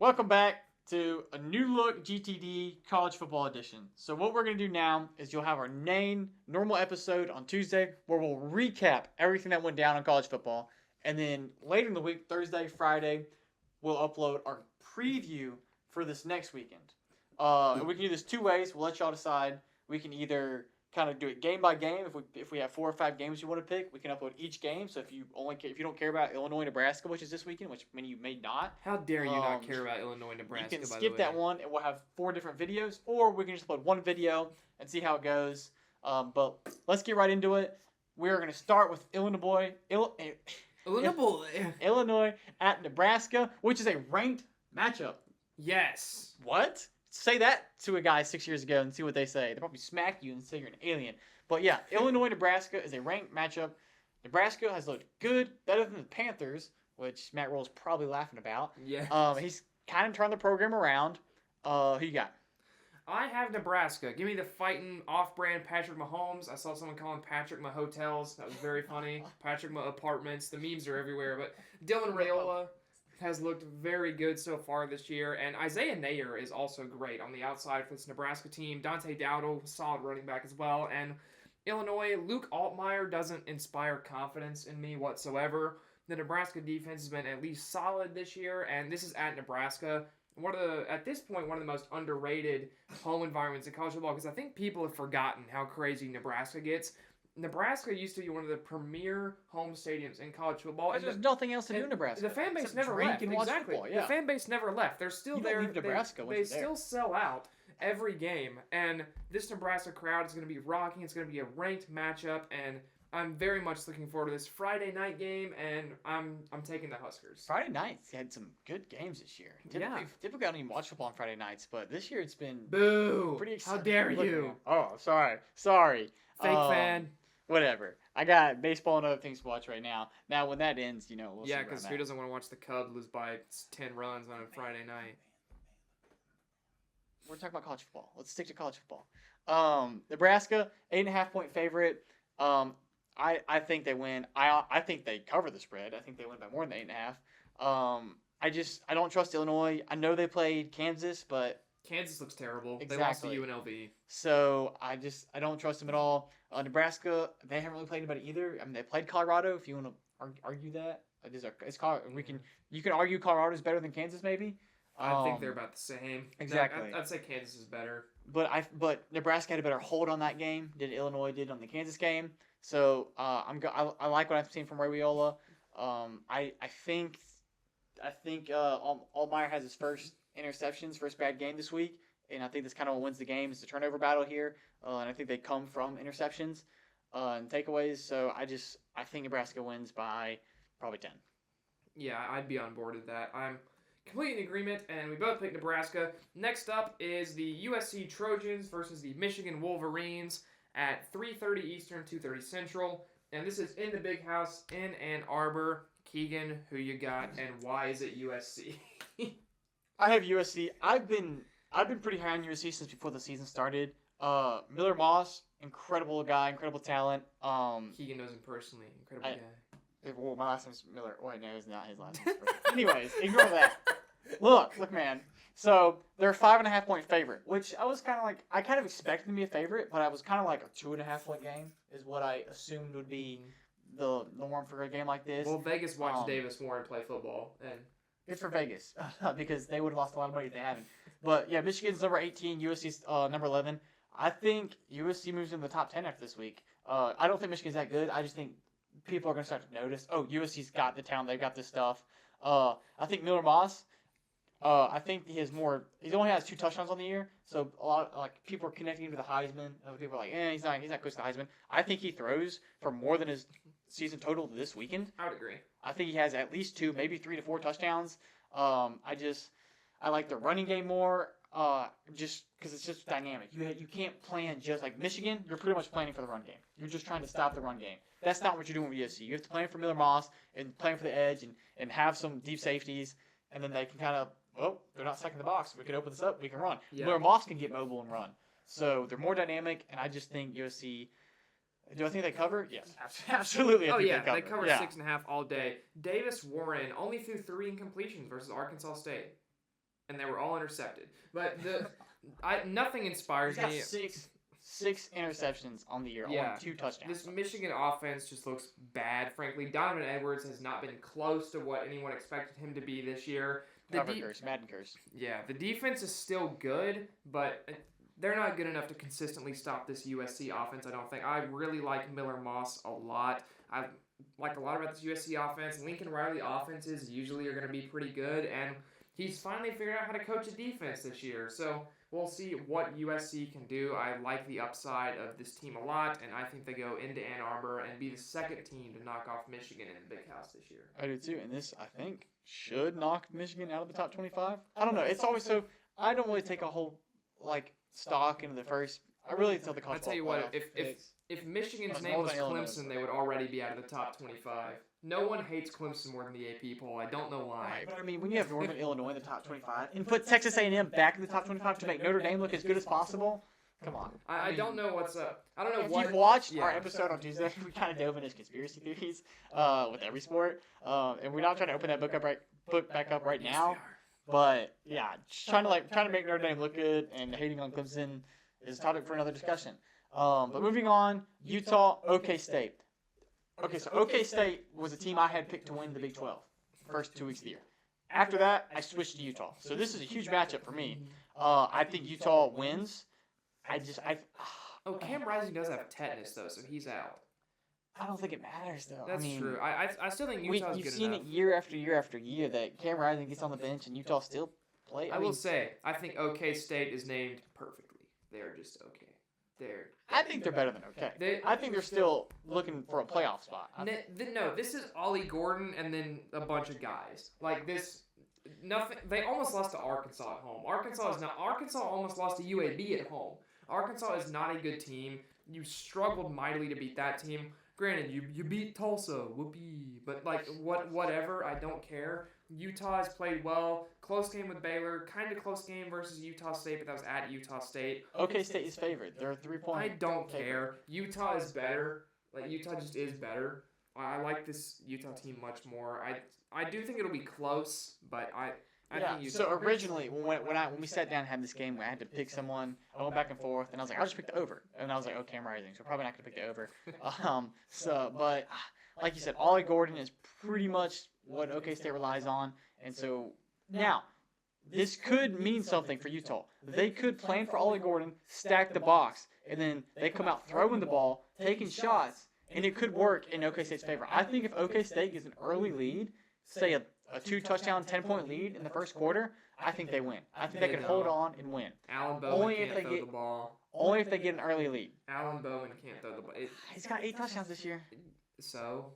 Welcome back to a new look GTD college football edition. So what we're going to do now is you'll have our main normal episode on Tuesday where we'll recap everything that went down in college football. And then later in the week, Thursday, Friday, we'll upload our preview for this next weekend. And we can do this two ways. We'll let y'all decide. We can either kind of do it game by game. If we have 4 or 5 games you want to pick, we can upload each game. So if you don't care about Illinois Nebraska, which is this weekend, which many you may not, How dare you not care about Illinois, Nebraska, you can by the skip way. that one, and we'll have 4 different videos, or we can just upload one video and see how it goes. But let's get right into it. We're going to start with Illinois at Nebraska, which is a ranked matchup. Yes. What? Say that to a guy 6 years ago and see what they say. They'll probably smack you and say you're an alien. But yeah, Illinois Nebraska is a ranked matchup. Nebraska has looked good, better than the Panthers, which Matt Rule's probably laughing about. Yeah. He's kind of turned the program around. Who you got? I have Nebraska. Give me the fighting off-brand Patrick Mahomes. I saw someone calling Patrick Mahotels. That was very funny. Patrick Apartments. The memes are everywhere. But Dylan Raiola has looked very good so far this year. And Isaiah Nayer is also great on the outside for this Nebraska team. Dante Dowdle, solid running back as well. And Illinois, Luke Altmaier doesn't inspire confidence in me whatsoever. The Nebraska defense has been at least solid this year, and this is at Nebraska. At this point, one of the most underrated home environments in college football, because I think people have forgotten how crazy Nebraska gets. Nebraska used to be one of the premier home stadiums in college football. And there's nothing else to do in Nebraska. The fan base except never drink left. and watch Exactly. football, yeah. The fan base never left. They're still You there. don't leave Nebraska They once you're still there. sell out every game. And this Nebraska crowd is going to be rocking. It's going to be a ranked matchup. And I'm very much looking forward to this Friday night game, and I'm taking the Huskers. Friday nights had some good games this year. Typically I don't even watch football on Friday nights, but this year it's been Boo! pretty exciting. How dare Look, you? man. Oh, sorry. Fake fan. Whatever. I got baseball and other things to watch right now. Now, when that ends, we'll see. Yeah, where because I'm who at. doesn't want to watch the Cubs lose by 10 runs on a Friday night? We're talking about college football. Let's stick to college football. Nebraska, 8.5 point favorite. I think they win. I think they cover the spread. I think they win by more than 8.5. I don't trust Illinois. I know they played Kansas, but Kansas looks terrible. Exactly. They lost to UNLV. so I don't trust them at all. Nebraska, they haven't really played anybody either. I mean, they played Colorado. If you want to argue that, it's Colorado. You can argue Colorado's better than Kansas, maybe. I think they're about the same. Exactly. I'd say Kansas is better. But Nebraska had a better hold on that game than Illinois did on the Kansas game. So I like what I've seen from Raiola. I think Altmaier has his first interceptions, first bad game this week, and I think that's kind of what wins the game. It's a turnover battle here, and I think they come from interceptions and takeaways. So I think Nebraska wins by probably 10. Yeah, I'd be on board with that. I'm completely in agreement, and we both picked Nebraska. Next up is the USC Trojans versus the Michigan Wolverines at 3:30 Eastern, 2:30 Central. And this is in the Big House in Ann Arbor. Keegan, who you got, and why is it USC? I have USC. I've been pretty high on USC since before the season started. Miller Moss, incredible guy, incredible talent. Keegan knows him personally. Incredible guy. Well, my last name's Miller. Wait, no, it's not his last name. Anyways, ignore that. Look, man. So they're a 5.5 point favorite, which I kind of expected them to be a favorite, but I was kind of like a 2.5 point game is what I assumed would be the norm for a game like this. Well, Vegas watched Davis Warren play football, and Good for Vegas because they would have lost a lot of money if they hadn't. But yeah, Michigan's number 18, USC's number 11. I think USC moves into the top 10 after this week. I don't think Michigan's that good. I just think people are going to start to notice. Oh, USC's got the talent. They've got this stuff. I think Miller Moss. I think he has more. He only has 2 touchdowns on the year, so a lot people are connecting him to the Heisman. Other people are like, he's not close to the Heisman. I think he throws for more than his season total this weekend. I would agree. I think he has at least 2, maybe 3 to 4 touchdowns. I like the running game more. Just because it's just dynamic. You can't plan just like Michigan. You're pretty much planning for the run game. You're just trying to stop the run game. That's not what you're doing with USC. You have to plan for Miller Moss and plan for the edge and have some deep safeties, and then they can kind of. Oh, they're not stuck in the box. We can open this up. We can run. Yeah. Miller Moss can get mobile and run. So they're more dynamic, and I just think USC. Do I think they cover? Yes, absolutely. Oh, I think yeah, they cover yeah. 6.5 all day. Davis Warren only threw 3 incompletions versus Arkansas State. and they were all intercepted. But nothing inspires He's got me. six interceptions on the year, Yeah. only 2 touchdowns. This Michigan offense just looks bad, frankly. Donovan Edwards has not been close to what anyone expected him to be this year. Cover curse, Madden curse. Yeah, the defense is still good, but they're not good enough to consistently stop this USC offense, I don't think. I really like Miller Moss a lot. I like a lot about this USC offense. Lincoln Riley offenses usually are going to be pretty good, and he's finally figured out how to coach a defense this year. So we'll see what USC can do. I like the upside of this team a lot, and I think they go into Ann Arbor and be the second team to knock off Michigan in the Big House this year. I do too, and this, I think, should knock Michigan out of the top 25. I don't know. It's always so. I don't really take a whole stock into the first. I really tell the college. I tell you what, if Michigan's name was Clemson, they would already be out of the top 25. No one hates Clemson more than the AP poll. I don't know why. Right, but I mean, when you have Northern Illinois in the top 25 and put Texas A&M back in the top 25 to make Notre Dame look as good as possible, come on. I don't know what's up. I don't know if what. If you've watched our episode on Tuesday, we kind of dove into conspiracy theories with every sport, and we're not trying to open that book back up right now. But yeah, just trying to make Notre Dame look good and hating on Clemson is a topic for another discussion. But moving on, Utah, OK State. Okay, so OK State was a team I had picked to win the Big 12 first 2 weeks of the year. After that, I switched to Utah. So this is a huge matchup for me. I think Utah wins. Cam Rising does have tetanus though, so he's out. I don't think it matters though. That's true. I still think Utah's good enough. You've seen it year after year after year that Cam Rising gets on the bench and Utah still play. I will say, I think OK State is named perfectly. They're just okay. I think they're better than okay. I think they're still looking for a playoff spot. No, this is Ollie Gordon and then a bunch of guys. Like this, nothing. They almost lost to Arkansas at home. Arkansas almost lost to UAB at home. Arkansas is not a good team. You struggled mightily to beat that team. Granted, you beat Tulsa, whoopee. But whatever. I don't care. Utah has played well. Close game with Baylor. Kind of close game versus Utah State, but that was at Utah State. OK State is favored. They're a 3-point. I don't care. Utah is better. Utah just is better. I like this Utah team much more. I do think it'll be close, but I think Utah. So originally, when we sat down and had this game, I had to pick someone. I went back and forth, and I was like, I'll just pick the over. And I was like, okay, I'm rising, so probably not going to pick the over. But like you said, Ollie Gordon is pretty much what OK State relies on. And so now, this could mean something for Utah. They could plan for Ollie Gordon, stack the box, and then they come out throwing the ball, taking shots, and it could work in OK State's favor. I think if OK State gets an early lead, say a 2-touchdown, 10-point lead in the first quarter, I think they win. I think they can hold on and win. Alan Bowman can't throw the ball. Only if they get an early lead. Alan Bowman can't throw the ball. He's got 8 touchdowns this year. So?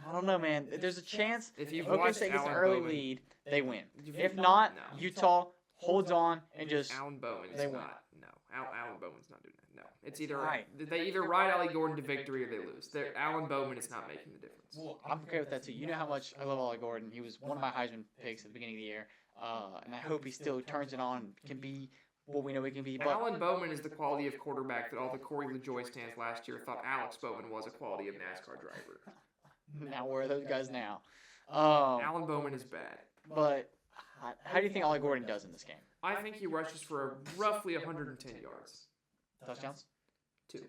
I don't know, man. There's a chance if OK State gets an early lead, they win. If not, Utah holds on and just Alan Bowman they is win. not. No, Alan Bowman's not doing that. No, it's either they either ride Ollie Gordon to victory or they lose. Alan Bowman is not making the difference. Well, I'm okay with that too. You know how much I love Ollie Gordon. He was one of my Heisman picks at the beginning of the year, and I hope he still turns it on, can be what we know he can be. But Alan Bowman is the quality of quarterback that all the Corey LaJoy stands last year thought Alex Bowman was a quality of NASCAR driver. Now where are those guys now? Alan Bowman is bad. But how do you think Ollie Gordon does in this game? I think he rushes for roughly 110 yards. Touchdowns? 2.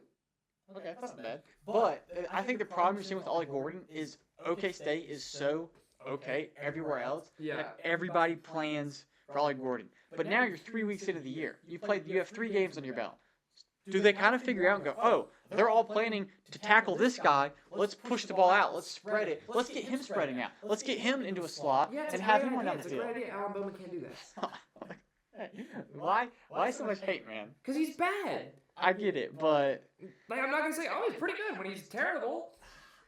Okay, that's not bad. But I think the problem you're seeing with Ollie Gordon is OK State is so okay everywhere else that everybody plans for Ollie Gordon. But now you're 3 weeks into the year. You have 3 games on your belt. Do they kind of figure out and go, oh, they're all planning to tackle this guy. Let's push the ball out. Let's spread it. Let's get him spreading out. Let's get him into a slot and have him run down the field. It's a great idea. Alan Bowman can't do that. Why so much hate, man? Because he's bad. I get it, but I'm not gonna say, oh, he's pretty good when he's terrible.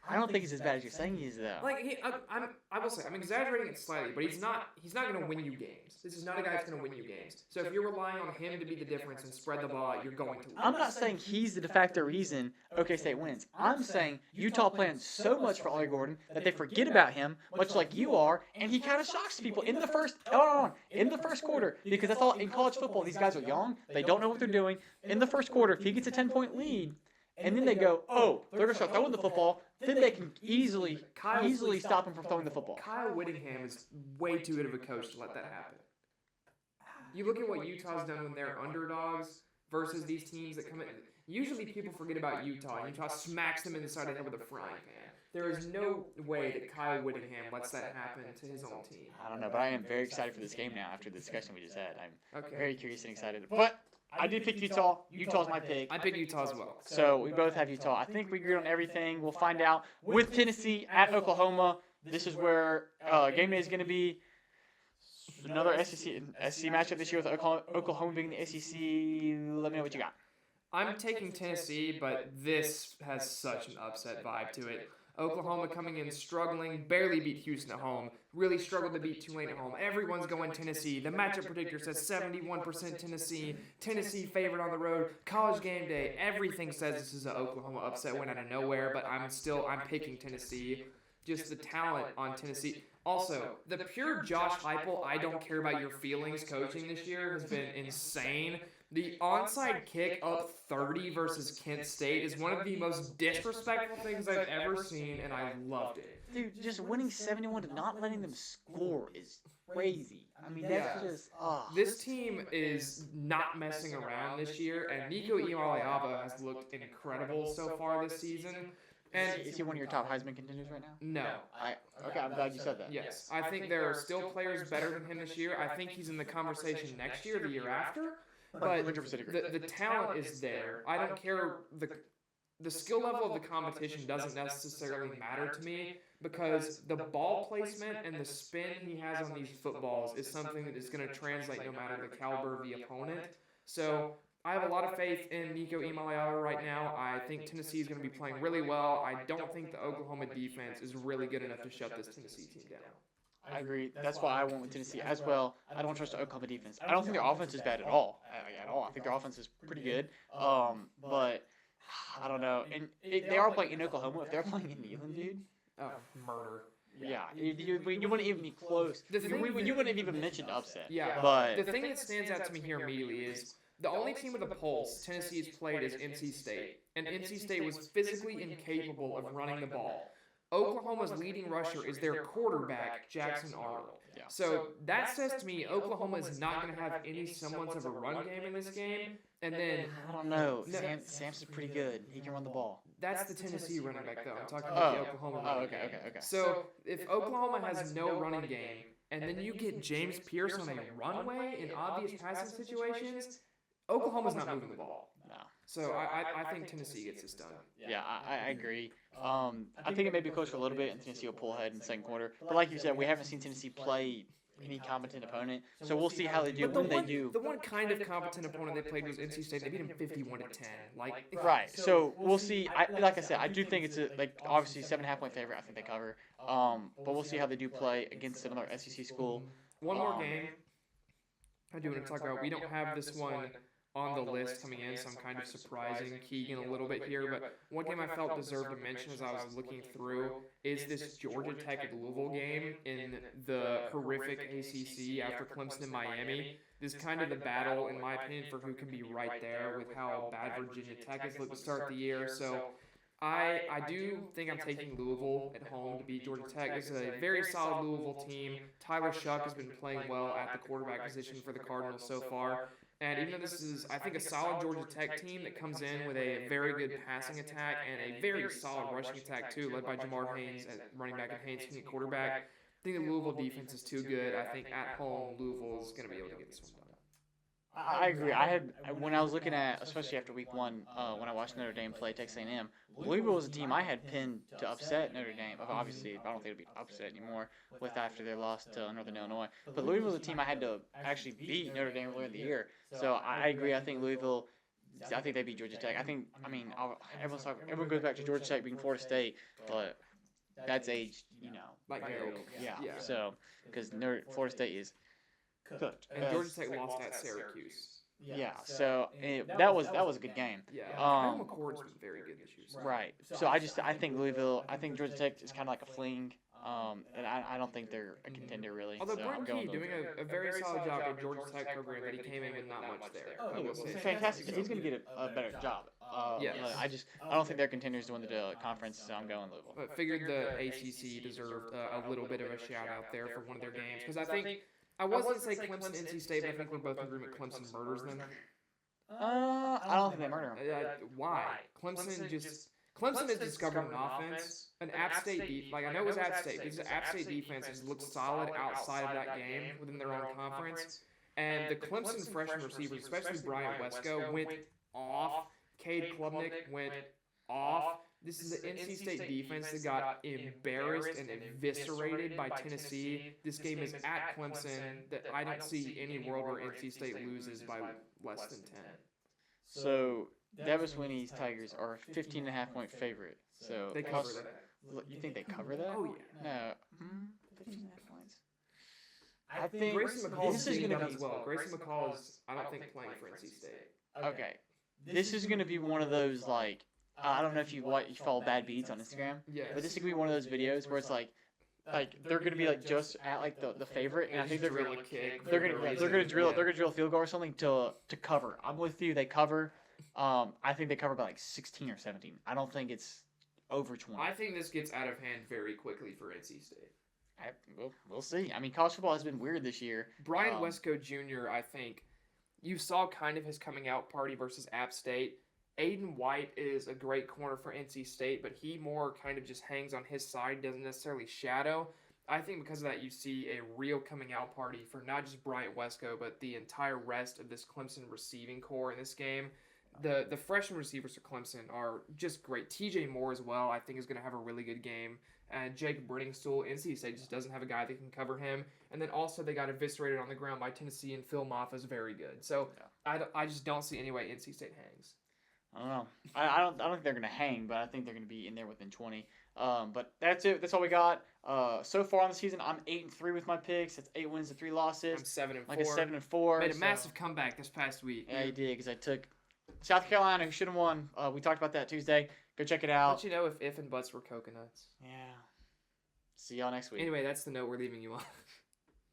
I don't think he's as bad as you're saying he is, though. I will say, I'm exaggerating it slightly, but he's not going to win you games. This is not a guy that's going to win you games. So if you're relying on him to be the difference and spread the ball out, you're going to lose. I'm not saying he's the de facto reason OK State wins. I'm saying Utah plans so much for Ollie Gordon that they forget about him, much like you are, and he kind of shocks people in the first quarter, because that's all in college football. These guys are young. They don't know what they're doing. In the first quarter, if he gets a 10-point lead, and then they go, oh, they're going to start throwing the football, then they can easily stop him from throwing the football. Kyle Whittingham is way too good of a coach to let that happen. you look at what Utah's done when they're underdogs versus these teams that come in. Usually people forget about Utah. Utah smacks them in the side of the head with a frying pan. There is no way that Kyle Whittingham lets that happen to his own team. I don't know, but I am very excited for this game now after the discussion we just had. I'm Okay. very curious and excited. But I did pick Utah. Utah's my pick. I picked Utah as well. So we both have Utah. I think we agreed on everything. We'll find out with Tennessee at Oklahoma. This is where game day is going to be. Another SEC matchup this year with Oklahoma being the SEC. Let me know what you got. I'm taking Tennessee, but this has such an upset vibe to it. Oklahoma coming in struggling, barely beat Houston at home, really struggled to beat Tulane at home. Everyone's going Tennessee. The matchup predictor says 71% Tennessee. Tennessee favored on the road. College game day. Everything says this is an Oklahoma upset went out of nowhere, but I'm picking Tennessee. Just the talent on Tennessee. Also, the pure Josh Heupel, I don't care about your feelings coaching this year has been insane. The onside kick up 30 versus Kent State is one of the most disrespectful things I've ever seen, and I loved it. Dude, just winning 71 to not letting them score is crazy. I mean, that's just... This team is not messing around this year, and Nico Iamaleava has looked incredible so far this season. And is he one of your top Heisman contenders right now? No. Okay, I'm glad you said that. Yes. I think there are still players better than him this year. I think he's in the conversation next year, the year after. But the talent is there. I don't care. The skill level of the competition doesn't necessarily matter to me because the ball placement and the spin he has on these footballs is something that is going to translate no matter the caliber of the opponent. So I have a lot of faith in Nico Iamaleava right now. I think Tennessee is going to be playing really well. I don't think the Oklahoma defense is really good enough to shut this Tennessee team down. I agree. That's why I went with Tennessee as well. I don't trust the Oklahoma defense. I don't think their offense is bad at all. I think their offense is pretty good. But I don't know. And they are playing in Oklahoma. If they're playing in Neyland, dude. Oh, murder. Yeah, you wouldn't even be close. You wouldn't have even mentioned upset. Yeah, but the thing that stands out to me here immediately is the only team with a pulse Tennessee's played is NC State, and NC State was physically incapable of running the ball. Oklahoma's leading rusher is their quarterback, Jackson Arnold. Yeah. So that says to me Oklahoma is not going to have any semblance of a run game in this game. And then I don't know. Samson's pretty good. He can run the ball. That's the Tennessee running back, though. I'm talking about the Oklahoma running game. Okay. So if Oklahoma has no running game, and then you get James Pierce on a runway in obvious passing situations, Oklahoma's not moving the ball. No. So I think Tennessee gets this done. Yeah, I agree. I think it may be close for a little bit, and Tennessee will pull ahead in the second quarter. But like you said, we haven't seen Tennessee play any competent opponent, so we'll see how they do when they do. The one kind of competent opponent they played was NC State. They beat them 51-10. Right. So we'll see. Like I said, I do think it's obviously 7.5 point favorite. I think they cover. But we'll see how they do play against another SEC school. One more game. I do want to talk about. We don't have this one on the list coming in, so I'm kind of surprising Keegan a little bit here. But one game I felt deserved to mention as I was looking through is this Georgia Tech Louisville game in the horrific ACC after Clemson and Miami. This is kind of the battle, in my opinion, for who can be right there with how bad Virginia Tech has looked to start the year. So I do think I'm taking Louisville at home to beat Georgia Tech. This is a very solid Louisville team. Tyler Shuck has been playing well at the quarterback position for the Cardinals so far. And even though this is, I think, a solid Georgia Tech team that comes in with a very good passing attack and a very solid rushing attack, too, led by Jamar Haynes at running back and Haynes King at quarterback, I think the Louisville defense is too good. I think at home, Louisville is going to be able to get this one done. I agree. When I was looking at, especially after week one, when I watched Notre Dame play Texas A&M, Louisville was a team I had pinned to upset Notre Dame. Obviously, I don't think it would be upset anymore after their loss to Northern Illinois. But Louisville was a team I had to actually beat Notre Dame earlier in the year. So I agree. I think Louisville. I think they beat Georgia Tech. Everyone goes back to Georgia Tech being Florida State, but that's aged, like milk. Yeah. So because Florida State is cooked. And Georgia Tech lost at Syracuse. Yeah, so that was a good game. Yeah, Kyle McCord's been very good this year. Right. So I think Louisville. I think Georgia Tech is kind of like a fling, and I don't think they're a contender really. Although so Brent Key doing a very solid job at Georgia Tech program that he came in with not much there. It's fantastic. He's going to get a better job. Yes. I don't think they're contenders to win the conference, so I'm going Louisville. But figured the ACC deserved a little bit of a shout out there for one of their games because I think I wasn't saying Clemson, NC State, but I think we're both in agreement Clemson murders them. I don't think they murder them. Why? Clemson has discovered an offense, an App State I know it was App State because the App State defense has looked solid outside of that game within their own conference, and the Clemson freshman receivers, especially Bryant Wesco, went off. Cade Klubnik went off. This is the NC State defense that got embarrassed and eviscerated by Tennessee. This game is at Clemson. That I don't see any world where NC State loses by less than 10. So Davis Winney's Tigers are a 15.5-point favorite. So They cover that. You think they cover that? Oh, yeah. No. 15.5 points. I think Grayson McCall this is is going going to to be be as well. Grayson McCall is, I don't think, playing for NC State. okay. This is going to be one of those like I don't know if you follow Bad Beats on Instagram, Yeah. but this is going to be one of those videos where it's like they're going to be like just at like the favorite, and I think they're going to drill a field goal or something to cover. I'm with you. They cover. I think they cover by like 16 or 17. I don't think it's over 20. I think this gets out of hand very quickly for NC State. We'll see. I mean, college football has been weird this year. Brian Wesco Jr., I think, you saw kind of his coming out party versus App State. Aiden White is a great corner for NC State, but he more kind of just hangs on his side, doesn't necessarily shadow. I think because of that, you see a real coming out party for not just Bryant Wesco, but the entire rest of this Clemson receiving core in this game. The freshman receivers for Clemson are just great. TJ Moore as well, I think, is going to have a really good game. And Jake Brenningstool, NC State just doesn't have a guy that can cover him. And then also they got eviscerated on the ground by Tennessee, and Phil Moffa is very good. So I just don't see any way NC State hangs. I don't know. I don't think they're going to hang, but I think they're going to be in there within 20. But that's it. That's all we got. So far on the season, I'm 8-3 with my picks. That's 8 wins to 3 losses. I'm 7-4. Like a 7-4. Made a massive comeback this past week. Yeah, you did, because I took South Carolina, who should have won. We talked about that Tuesday. Go check it out. Let you know if and buts were coconuts. Yeah. See y'all next week. Anyway, that's the note we're leaving you on.